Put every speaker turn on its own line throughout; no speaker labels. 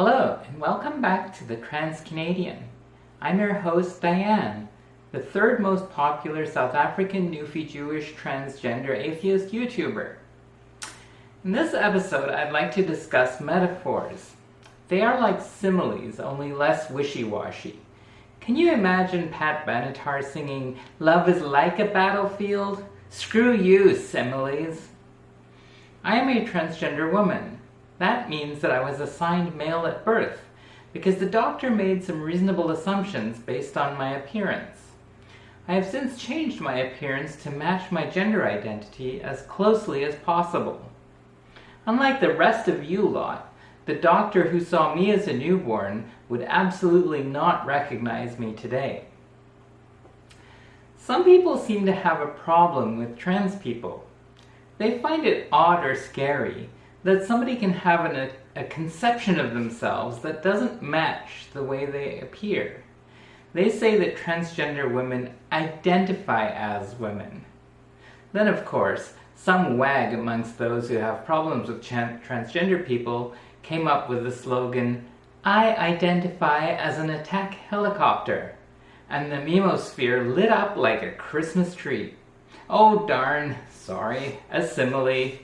Hello, and welcome back to the Trans-Canadian. I'm your host, Diane, the third most popular South African Newfie Jewish transgender atheist YouTuber. In this episode, I'd like to discuss metaphors. They are like similes, only less wishy-washy. Can you imagine Pat Benatar singing, "Love is like a battlefield"? Screw you, similes. I am a transgender woman. That means that I was assigned male at birth, because the doctor made some reasonable assumptions based on my appearance. I have since changed my appearance to match my gender identity as closely as possible. Unlike the rest of you lot, the doctor who saw me as a newborn would absolutely not recognize me today. Some people seem to have a problem with trans people. They find it odd or scary that somebody can have a conception of themselves that doesn't match the way they appear. They say that transgender women identify as women. Then, of course, some wag amongst those who have problems with transgender people came up with the slogan, "I identify as an attack helicopter," and the memosphere lit up like a Christmas tree. Oh darn, sorry, a simile.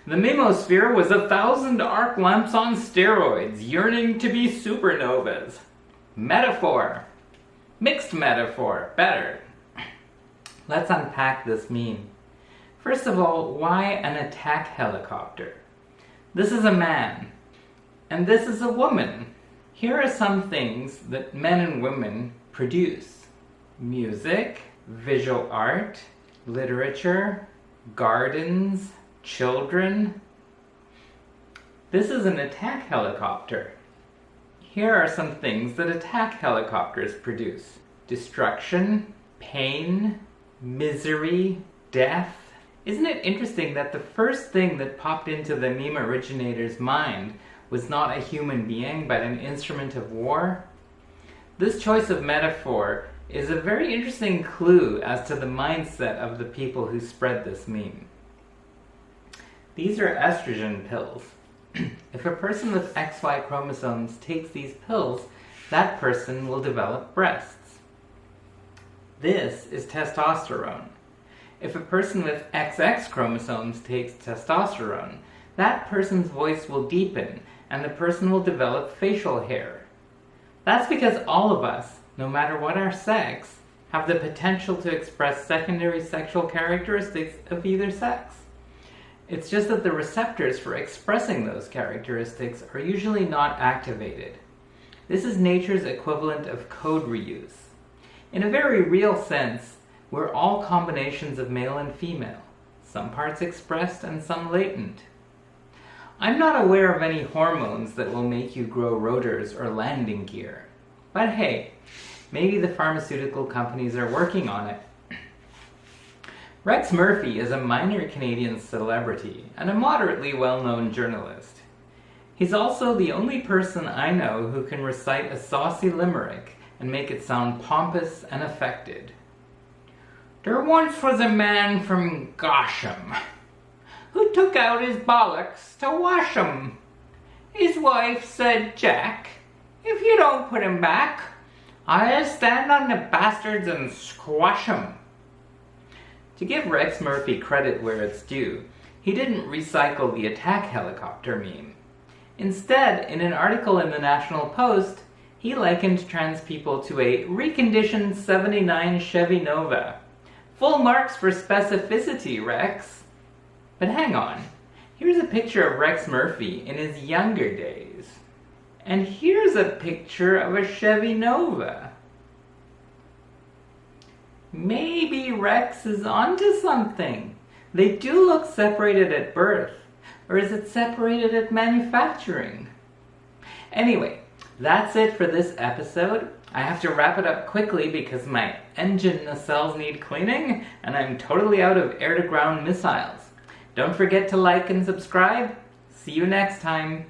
The memosphere was 1,000 arc lamps on steroids, yearning to be supernovas. Metaphor. Mixed metaphor. Better. Let's unpack this meme. First of all, why an attack helicopter? This is a man, and this is a woman. Here are some things that men and women produce. Music, visual art, literature, gardens, children. This is an attack helicopter. Here are some things that attack helicopters produce. Destruction, pain, misery, death. Isn't it interesting that the first thing that popped into the meme originator's mind was not a human being, but an instrument of war? This choice of metaphor is a very interesting clue as to the mindset of the people who spread this meme. These are estrogen pills. If a person with XY chromosomes takes these pills, that person will develop breasts. This is testosterone. If a person with XX chromosomes takes testosterone, that person's voice will deepen and the person will develop facial hair. That's because all of us, no matter what our sex, have the potential to express secondary sexual characteristics of either sex. It's just that the receptors for expressing those characteristics are usually not activated. This is nature's equivalent of code reuse. In a very real sense, we're all combinations of male and female, some parts expressed and some latent. I'm not aware of any hormones that will make you grow rotors or landing gear. But hey, maybe the pharmaceutical companies are working on it. Rex Murphy is a minor Canadian celebrity and a moderately well-known journalist. He's also the only person I know who can recite a saucy limerick and make it sound pompous and affected. There once was a man from Gosham who took out his bollocks to wash 'em. His wife said, "Jack, if you don't put 'em back, I'll stand on the bastards and squash 'em." To give Rex Murphy credit where it's due, he didn't recycle the attack helicopter meme. Instead, in an article in the National Post, he likened trans people to a reconditioned '79 Chevy Nova. Full marks for specificity, Rex. But hang on, here's a picture of Rex Murphy in his younger days. And here's a picture of a Chevy Nova. Maybe Rex is onto something. They do look separated at birth. Or is it separated at manufacturing? Anyway, that's it for this episode. I have to wrap it up quickly because my engine nacelles need cleaning and I'm totally out of air-to-ground missiles. Don't forget to like and subscribe. See you next time.